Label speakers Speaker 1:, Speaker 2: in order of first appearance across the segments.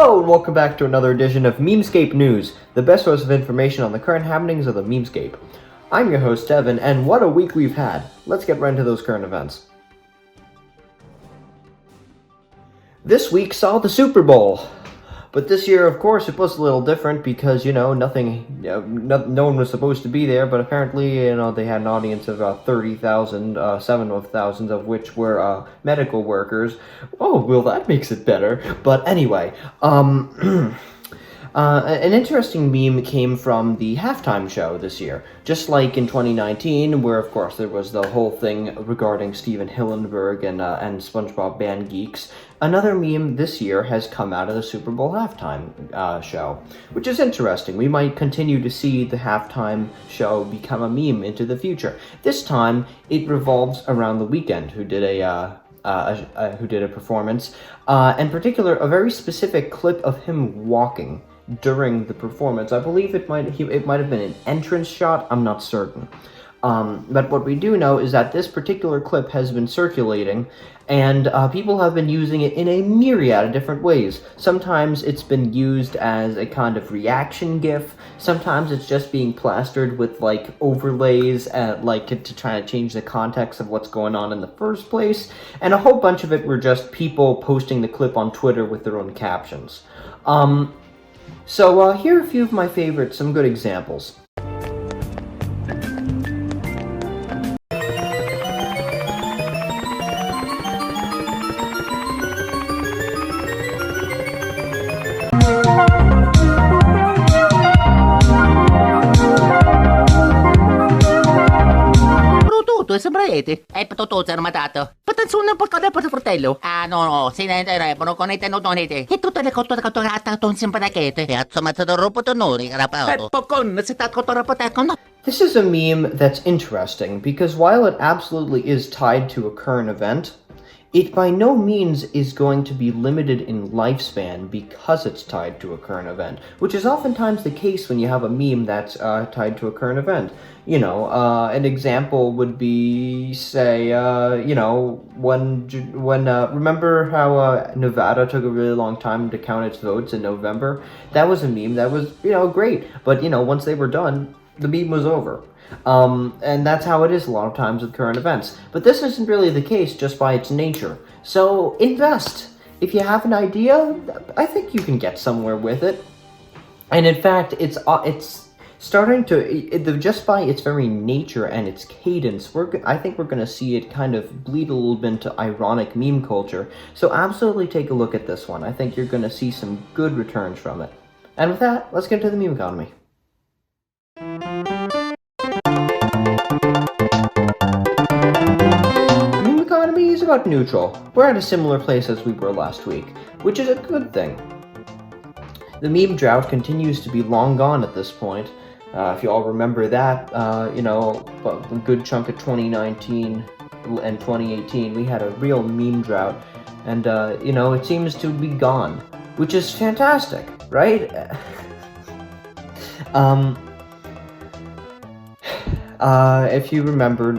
Speaker 1: Hello, and welcome back to another edition of Memescape News, the best source of information on the current happenings of the Memescape. I'm your host, Devin, and what a week we've had. Let's get right into those current events. This week saw the Super Bowl. But this year, of course, it was a little different because, no one was supposed to be there, but apparently, they had an audience of 30,000, 7,000 of which were medical workers. Oh, well, that makes it better. But anyway, an interesting meme came from the halftime show this year. Just like in 2019, where, of course, there was the whole thing regarding Steven Hillenburg and SpongeBob Band Geeks, another meme this year has come out of the Super Bowl halftime show, which is interesting. We might continue to see the halftime show become a meme into the future. This time, it revolves around the Weeknd, who did a performance, in particular, a very specific clip of him walking during the performance. I believe it might have been an entrance shot. I'm not certain. But what we do know is that this particular clip has been circulating, and people have been using it in a myriad of different ways. Sometimes it's been used as a kind of reaction gif. Sometimes it's just being plastered with overlays to try to change the context of what's going on in the first place. And a whole bunch of it were just people posting the clip on Twitter with their own captions. So here are a few of my favorites, some good examples.
Speaker 2: Sembrate, è tutto armatato. Patanzuno per cosa per fratello. Ah no, se ne telefono con i tenodonete. E tutte le cotto catturata con sembrachete. E azzomazzo da robotonori, rapato. Con se sta cotto rapotecon.
Speaker 1: This is a meme that's interesting because while it absolutely is tied to a current event, it by no means is going to be limited in lifespan because it's tied to a current event, which is oftentimes the case when you have a meme that's tied to a current event. An example would be, say, when remember how Nevada took a really long time to count its votes in November? That was a meme that was, great. But, once they were done, the meme was over. And that's how it is a lot of times with current events. But this isn't really the case just by its nature. So invest. If you have an idea, I think you can get somewhere with it. And in fact, it's starting to, just by its very nature and its cadence, I think we're going to see it kind of bleed a little bit into ironic meme culture. So absolutely take a look at this one. I think you're going to see some good returns from it. And with that, let's get into the meme economy. Meme economy is about neutral. We're at a similar place as we were last week, which is a good thing. The meme drought continues to be long gone at this point. If you all remember that, a good chunk of 2019 and 2018, we had a real meme drought, and, it seems to be gone, which is fantastic, right? If you remember,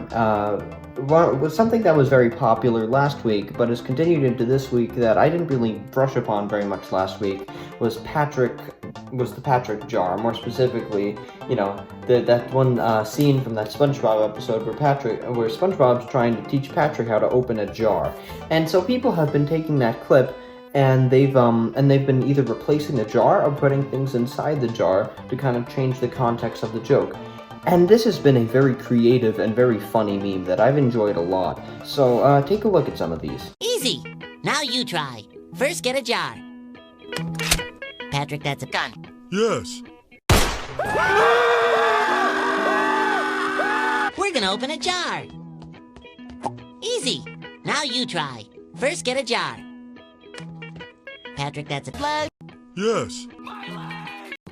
Speaker 1: was something that was very popular last week, but has continued into this week that I didn't really brush upon very much last week, was the Patrick jar. More specifically, that one scene from that SpongeBob episode where SpongeBob's trying to teach Patrick how to open a jar. And so people have been taking that clip and they've been either replacing the jar or putting things inside the jar to kind of change the context of the joke. And this has been a very creative and very funny meme that I've enjoyed a lot. So, take a look at some of these.
Speaker 3: Easy! Now you try. First get a jar. Patrick, that's a gun.
Speaker 4: Yes.
Speaker 3: We're gonna open a jar. Easy! Now you try. First get a jar. Patrick, that's a plug.
Speaker 4: Yes.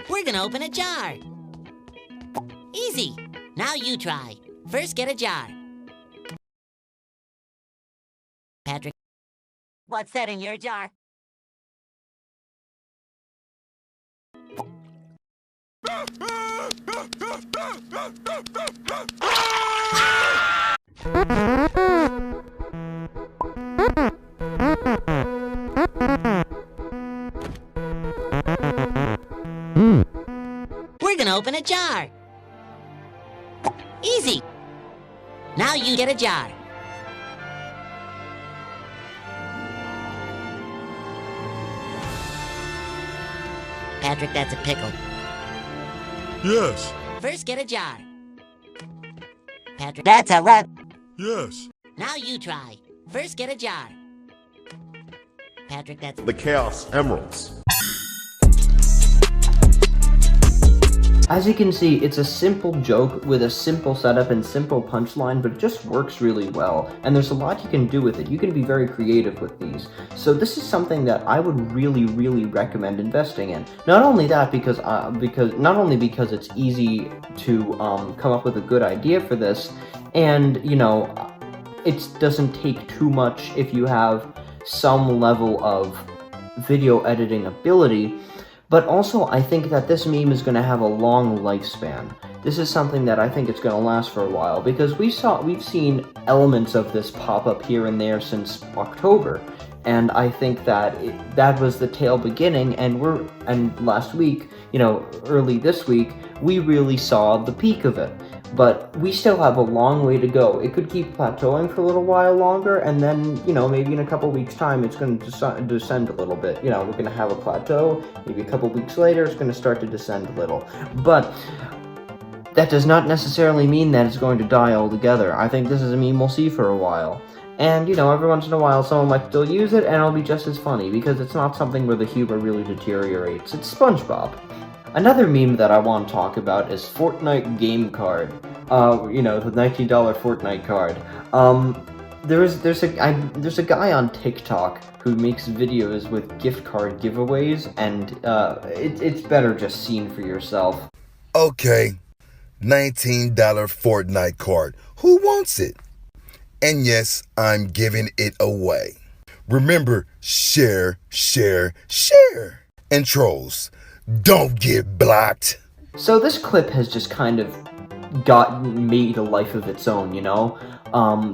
Speaker 3: We're gonna open a jar. Easy! Now you try. First get a jar. Patrick, what's that in your jar? Now you get a jar. Patrick, that's a pickle.
Speaker 4: Yes.
Speaker 3: First, get a jar. Patrick,
Speaker 2: That's a rat.
Speaker 4: Yes.
Speaker 3: now you try. First, get a jar. Patrick, that's...
Speaker 4: The Chaos Emeralds.
Speaker 1: As you can see, it's a simple joke with a simple setup and simple punchline, but it just works really well, and there's a lot you can do with it. You can be very creative with these. So this is something that I would really recommend investing in. Not only that, because it's easy to come up with a good idea for this, and you know, it doesn't take too much if you have some level of video editing ability. But also, I think that this meme is going to have a long lifespan. This is something that I think it's going to last for a while, because we've seen elements of this pop up here and there since October, and I think that that was the tail beginning. And last week, you know, early this week, we really saw the peak of it. But we still have a long way to go. It could keep plateauing for a little while longer, and then, you know, maybe in a couple weeks' time, it's going to descend a little bit. You know, we're going to have a plateau. Maybe a couple weeks later, it's going to start to descend a little. But that does not necessarily mean that it's going to die altogether. I think this is a meme we'll see for a while. And, you know, every once in a while, someone might still use it, and it'll be just as funny, because it's not something where the humor really deteriorates. It's SpongeBob. Another meme that I want to talk about is Fortnite game card. You know, the $19 Fortnite card. There's a guy on TikTok who makes videos with gift card giveaways, and it's better just seen for yourself.
Speaker 5: Okay, $19 Fortnite card. Who wants it? And yes, I'm giving it away. Remember, share, share, share. And trolls, don't get blocked.
Speaker 1: So this clip has just kind of made a life of its own, you know?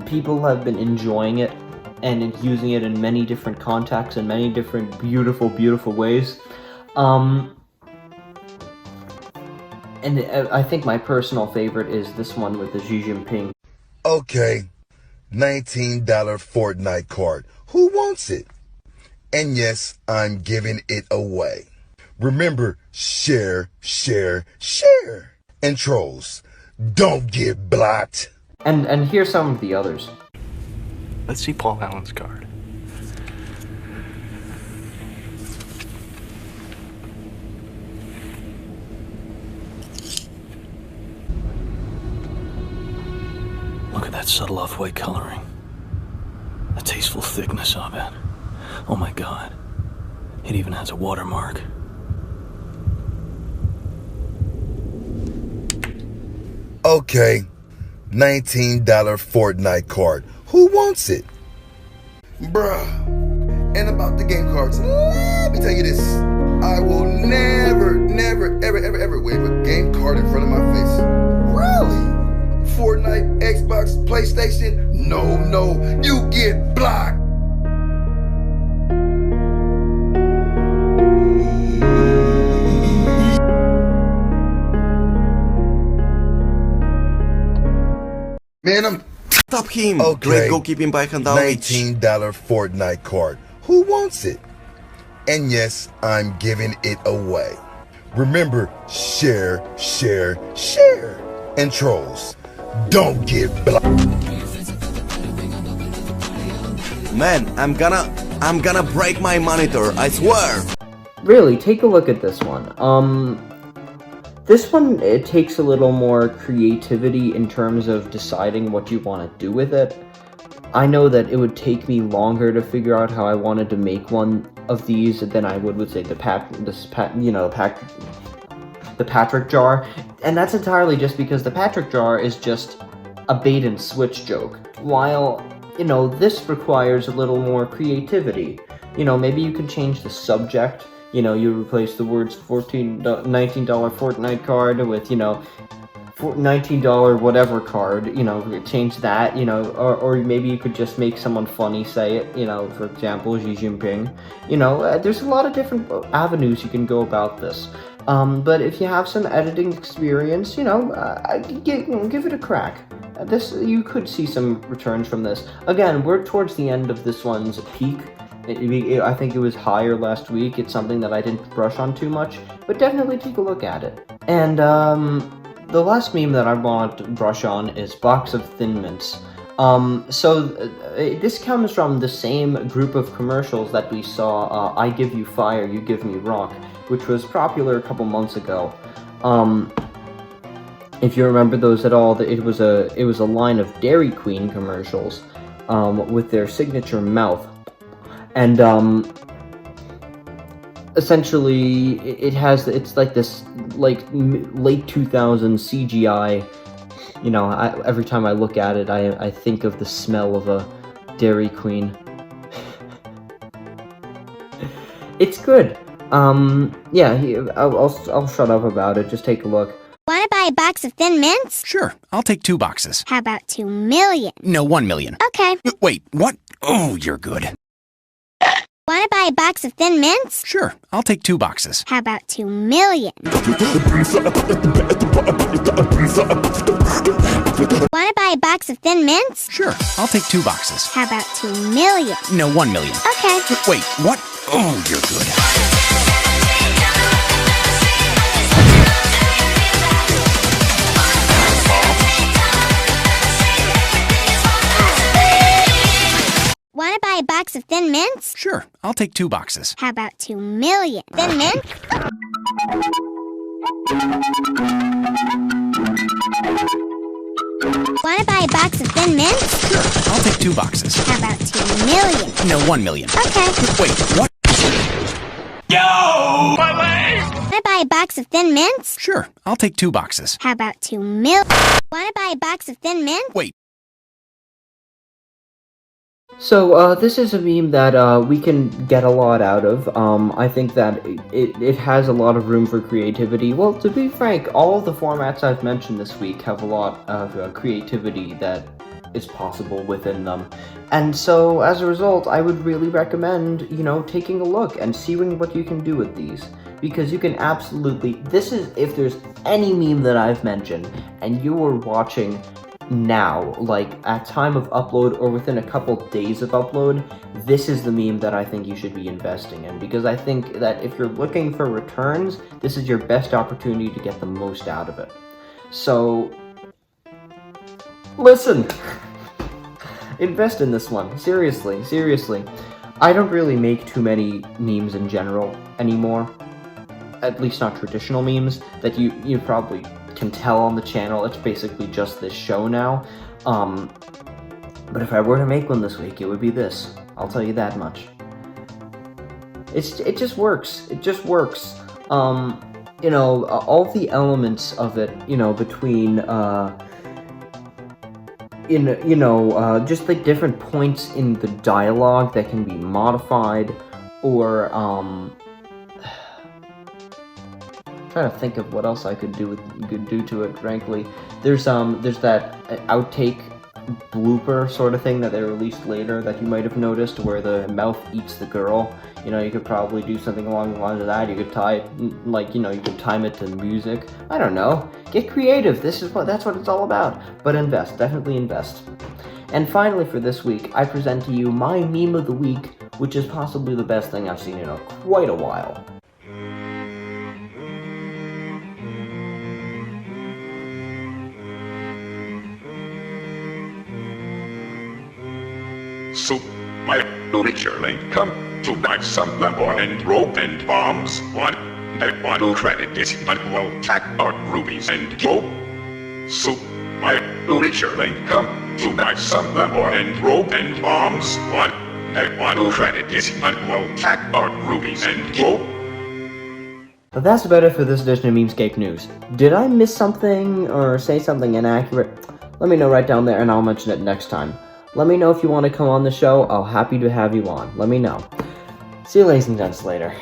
Speaker 1: People have been enjoying it and using it in many different contexts and many different beautiful ways. And I think my personal favorite is this one with the Xi Jinping.
Speaker 5: Okay, $19 Fortnite card. Who wants it? And yes, I'm giving it away. Remember, share, share, share. And trolls, don't get blocked.
Speaker 1: And here's some of the others.
Speaker 6: Let's see Paul Allen's card. Look at that subtle off-white coloring. The tasteful thickness of it. Oh my God. It even has a watermark.
Speaker 5: Okay, $19 Fortnite card. Who wants it? Bruh. And about the game cards, let me tell you this. I will never, ever wave a game card in front of my face. Really? Fortnite, Xbox, PlayStation? No, you get blocked. Man,
Speaker 7: Stop him!
Speaker 5: Okay.
Speaker 7: Great goalkeeping by Handanovic.
Speaker 5: $19 Fortnite card. Who wants it? And yes, I'm giving it away. Remember, share, share, share. And trolls, don't get blocked.
Speaker 7: Man, I'm gonna break my monitor, I swear!
Speaker 1: Really, take a look at this one. This one, it takes a little more creativity in terms of deciding what you want to do with it. I know that it would take me longer to figure out how I wanted to make one of these than I would say the Patrick jar, and that's entirely just because the Patrick jar is just a bait and switch joke, while, you know, this requires a little more creativity. You know, maybe you can change the subject. You know, you replace the words $19 Fortnite card with, you know, $19 whatever card, you know, change that, you know, or maybe you could just make someone funny say it, you know, for example, Xi Jinping. You know, there's a lot of different avenues you can go about this. But if you have some editing experience, you know, give it a crack. you could see some returns from this. Again, we're towards the end of this one's peak. I think it was higher last week. It's something that I didn't brush on too much, but definitely take a look at it. And the last meme that I want to brush on is Box of Thin Mints. This comes from the same group of commercials that we saw, I Give You Fire, You Give Me Rock, which was popular a couple months ago. If you remember those at all, it was a line of Dairy Queen commercials, with their signature mouth. And, essentially, it's like this, like, late 2000s CGI. You know, every time I look at it, I think of the smell of a Dairy Queen. It's good. Yeah, I'll shut up about it. Just take a look.
Speaker 8: Wanna buy a box of Thin Mints?
Speaker 9: Sure, I'll take 2 boxes.
Speaker 8: How about 2 million?
Speaker 9: No, 1 million.
Speaker 8: Okay.
Speaker 9: Wait, what? Oh, you're good.
Speaker 8: Wanna buy a box of Thin Mints?
Speaker 9: Sure, I'll take 2 boxes.
Speaker 8: How about 2 million? Wanna buy a box of Thin Mints?
Speaker 9: Sure, I'll take 2 boxes.
Speaker 8: How about 2 million?
Speaker 9: No, 1 million.
Speaker 8: Okay.
Speaker 9: Wait, what? Oh, you're good.
Speaker 8: Wanna buy a box of Thin Mints?
Speaker 9: Sure, I'll take 2 boxes.
Speaker 8: How about 2 million? Thin Mints? Wanna buy a box of Thin Mints?
Speaker 9: Sure, I'll take 2 boxes.
Speaker 8: How about 2 million?
Speaker 9: No, 1 million.
Speaker 8: Okay.
Speaker 9: Wait, what? Yo! My leg!
Speaker 8: Wanna buy a box of Thin Mints?
Speaker 9: Sure, I'll take 2 boxes.
Speaker 8: How about 2 million? Wanna buy a box of Thin Mints?
Speaker 9: Wait.
Speaker 1: So, this is a meme that, we can get a lot out of. I think that it has a lot of room for creativity. Well, to be frank, all of the formats I've mentioned this week have a lot of creativity that is possible within them. And so, as a result, I would really recommend, taking a look and seeing what you can do with these. Because you can absolutely, if there's any meme that I've mentioned, and you are watching now, like at time of upload or within a couple days of upload, this is the meme that I think you should be investing in, because I think that if you're looking for returns, this is your best opportunity to get the most out of it. So, listen, invest in this one. Seriously. I don't really make too many memes in general anymore, at least not traditional memes that you probably can tell on the channel. It's basically just this show now. But if I were to make one this week, it would be this. I'll tell you that much. It just works. It just works. All the elements of it, between just like different points in the dialogue that can be modified, or trying to think of what else I could do to it. Frankly, there's that outtake blooper sort of thing that they released later that you might have noticed, where the mouth eats the girl. You could probably do something along the lines of that. You could tie it, you could time it to music. I don't know. Get creative. That's what it's all about. But invest, definitely invest. And finally, for this week, I present to you my meme of the week, which is possibly the best thing I've seen in quite a while.
Speaker 10: So, my richer link come to buy some lumber and rope and bombs. One, I want to credit this manual tack art rubies and rope. So, my richer link come to buy some lumber and rope and bombs. One, I want to credit this manual tack art rubies and rope.
Speaker 1: But that's about it for this edition of Memescape News. Did I miss something or say something inaccurate? Let me know right down there and I'll mention it next time. Let me know if you want to come on the show. I'll happy to have you on. Let me know. See you ladies and gents later.